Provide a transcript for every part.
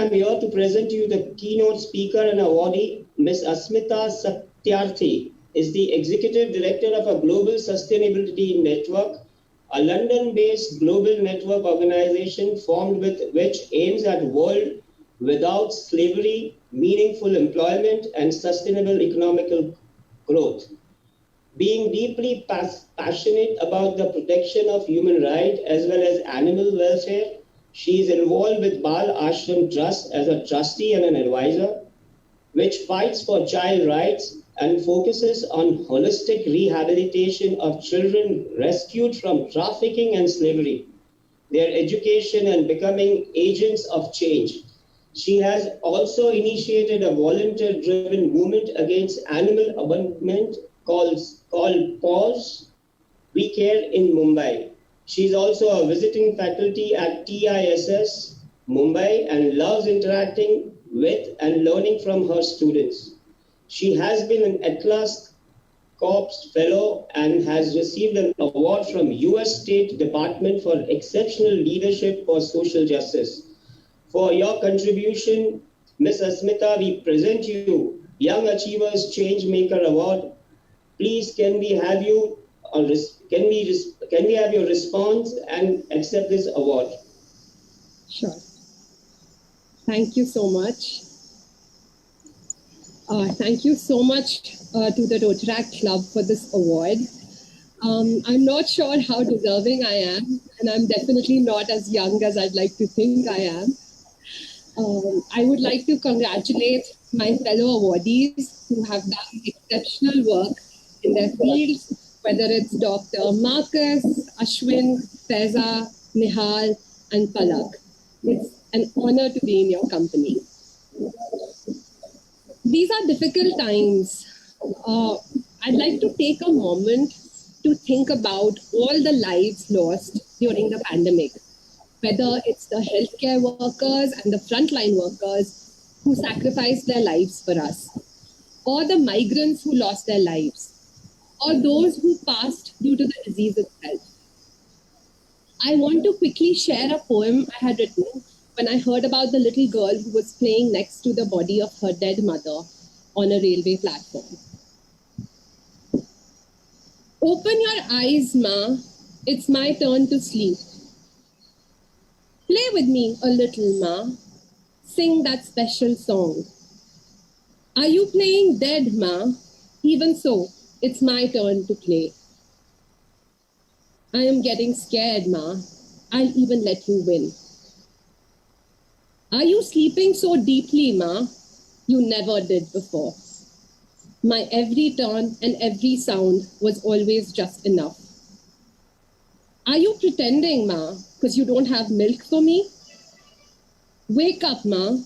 I'm here to present to you the keynote speaker and awardee, Ms. Asmita Satyarthi is the Executive Director of a Global Sustainability Network, a London-based global network organization formed with which aims at world without slavery, meaningful employment, and sustainable economical growth. Being deeply passionate about the protection of human rights as well as animal welfare, she is involved with Bal Ashram Trust as a trustee and an advisor, which fights for child rights and focuses on holistic rehabilitation of children rescued from trafficking and slavery, their education and becoming agents of change. She has also initiated a volunteer-driven movement against animal abandonment called Pause We Care in Mumbai. She is also a visiting faculty at TISS Mumbai and loves interacting with and learning from her students. She has been an Atlas Corps Fellow and has received an award from US State Department for Exceptional Leadership for Social Justice. For your contribution, Ms. Asmita, we present you Young Achievers Changemaker Award. Please, can we have you can we have your response and accept this award? Sure. Thank you so much. Thank you so much to the Rotaract Club for this award. I'm not sure how deserving I am, and I'm definitely not as young as I'd like to think I am. I would like to congratulate my fellow awardees who have done exceptional work in their fields, whether it's Dr. Marcus, Ashwin, Faiza, Nihal, and Palak. It's an honor to be in your company. These are difficult times. I'd like to take a moment to think about all the lives lost during the pandemic, whether it's the healthcare workers and the frontline workers who sacrificed their lives for us, or the migrants who lost their lives, or those who passed due to the disease itself. I want to quickly share a poem I had written when I heard about the little girl who was playing next to the body of her dead mother on a railway platform. Open your eyes, Ma. It's my turn to sleep. Play with me a little, Ma. Sing that special song. Are you playing dead, Ma? Even so, it's my turn to play. I am getting scared, Ma. I'll even let you win. Are you sleeping so deeply, Ma? You never did before. My every turn and every sound was always just enough. Are you pretending, Ma, because you don't have milk for me? Wake up, Ma.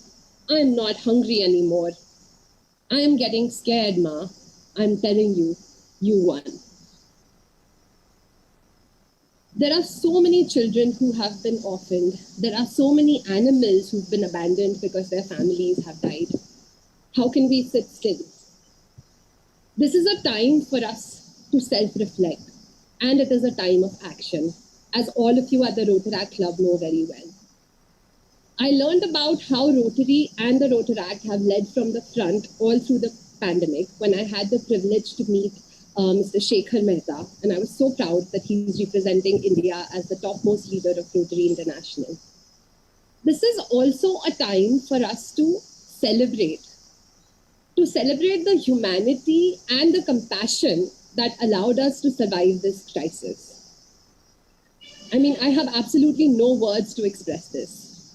I'm not hungry anymore. I am getting scared, Ma. I'm telling you, you won. There are so many children who have been orphaned. There are so many animals who've been abandoned because their families have died. How can we sit still? This is a time for us to self-reflect, and it is a time of action, as all of you at the Rotaract Club know very well. I learned about how Rotary and the Rotaract have led from the front all through the pandemic when I had the privilege to meet Mr. Shekhar Mehta, and I was so proud that he's representing India as the topmost leader of Rotary International. This is also a time for us to celebrate the humanity and the compassion that allowed us to survive this crisis. I mean, I have absolutely no words to express this.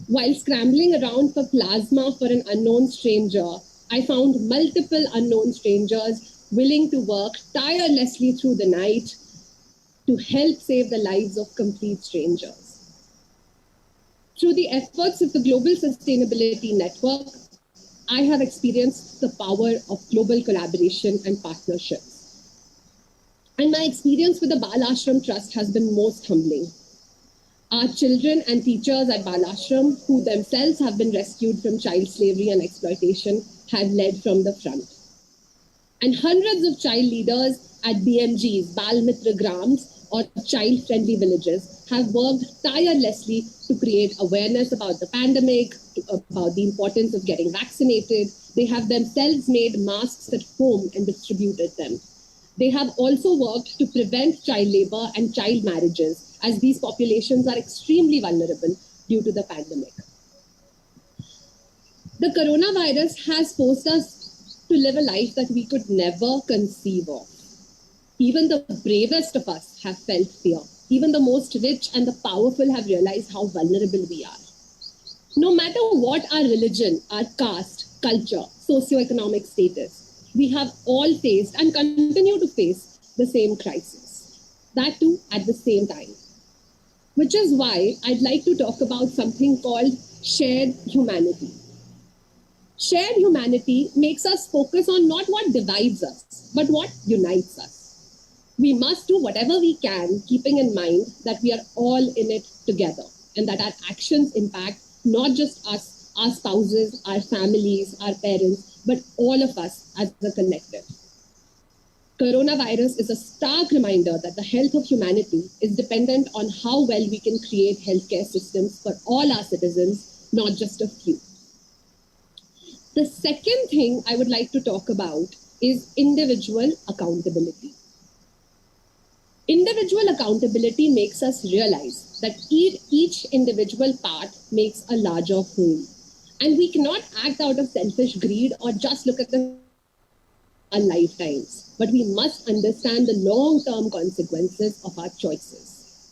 While scrambling around for plasma for an unknown stranger, I found multiple unknown strangers willing to work tirelessly through the night to help save the lives of complete strangers. Through the efforts of the Global Sustainability Network, I have experienced the power of global collaboration and partnerships. And my experience with the Bal Ashram Trust has been most humbling. Our children and teachers at Bal Ashram, who themselves have been rescued from child slavery and exploitation, have led from the front. And hundreds of child leaders at BMGs, Bal Mitra Grams, or child-friendly villages, have worked tirelessly to create awareness about the pandemic, about the importance of getting vaccinated. They have themselves made masks at home and distributed them. They have also worked to prevent child labor and child marriages, as these populations are extremely vulnerable due to the pandemic. The coronavirus has forced us to live a life that we could never conceive of. Even the bravest of us have felt fear. Even the most rich and the powerful have realized how vulnerable we are. No matter what our religion, our caste, culture, socioeconomic status, we have all faced and continue to face the same crisis. That too at the same time. Which is why I'd like to talk about something called shared humanity. Shared humanity makes us focus on not what divides us, but what unites us. We must do whatever we can, keeping in mind that we are all in it together and that our actions impact not just us, our spouses, our families, our parents, but all of us as a collective. Coronavirus is a stark reminder that the health of humanity is dependent on how well we can create healthcare systems for all our citizens, not just a few. The second thing I would like to talk about is individual accountability. Individual accountability makes us realize that each individual part makes a larger whole. And we cannot act out of selfish greed or just look at our lifetimes, but we must understand the long-term consequences of our choices.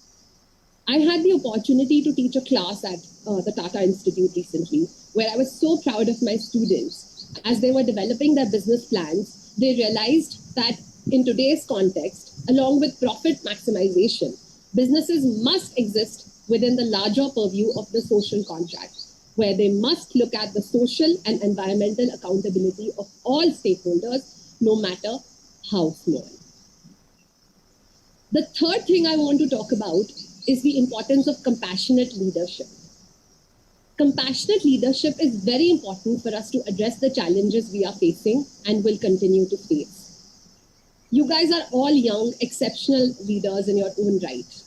I had the opportunity to teach a class at the Tata Institute recently, where I was so proud of my students. As they were developing their business plans, they realized that in today's context, along with profit maximization, businesses must exist within the larger purview of the social contract, where they must look at the social and environmental accountability of all stakeholders, no matter how small. The third thing I want to talk about is the importance of compassionate leadership. Compassionate leadership is very important for us to address the challenges we are facing and will continue to face. You guys are all young, exceptional leaders in your own right.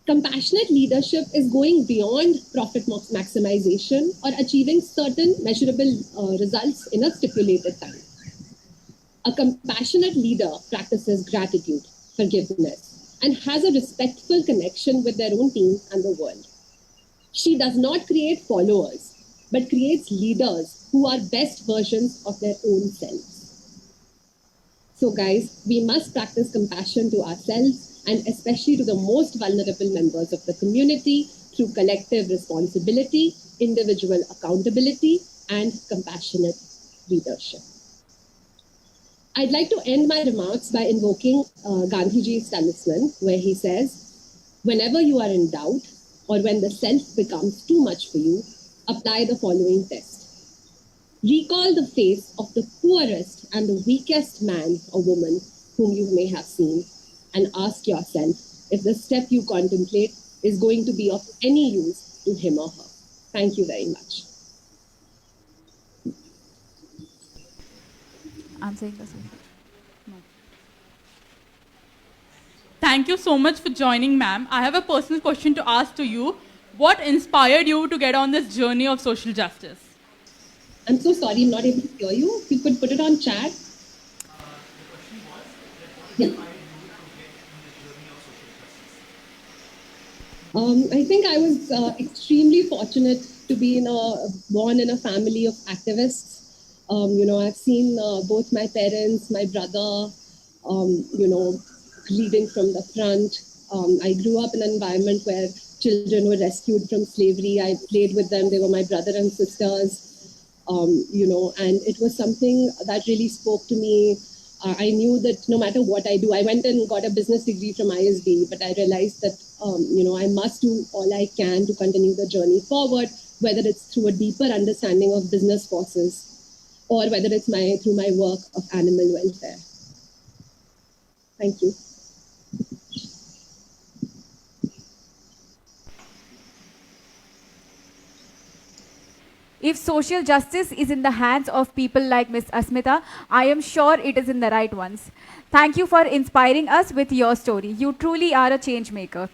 Compassionate leadership is going beyond profit maximization or achieving certain measurable results in a stipulated time. A compassionate leader practices gratitude, forgiveness, and has a respectful connection with their own team and the world. She does not create followers, but creates leaders who are best versions of their own selves. So guys, we must practice compassion to ourselves and especially to the most vulnerable members of the community through collective responsibility, individual accountability, and compassionate leadership. I'd like to end my remarks by invoking Gandhiji's talisman, where he says, whenever you are in doubt or when the self becomes too much for you, apply the following test. Recall the face of the poorest and the weakest man or woman whom you may have seen and ask yourself if the step you contemplate is going to be of any use to him or her. Thank you very much. I'm saying the same. No. Thank you so much for joining, ma'am. I have a personal question to ask to you. What inspired you to get on this journey of social justice? I'm so sorry, I'm not able to hear you. If you could put it on chat. The question was, Yeah. I think I was extremely fortunate to be born in a family of activists. I've seen both my parents, my brother, leading from the front. I grew up in an environment where children were rescued from slavery. I played with them. They were my brother and sisters. And it was something that really spoke to me. I knew that no matter what I do, I went and got a business degree from ISB, but I realized that, I must do all I can to continue the journey forward, whether it's through a deeper understanding of business forces or whether it's through my work of animal welfare. Thank you. If social justice is in the hands of people like Ms. Asmita, I am sure it is in the right ones. Thank you for inspiring us with your story. You truly are a change maker.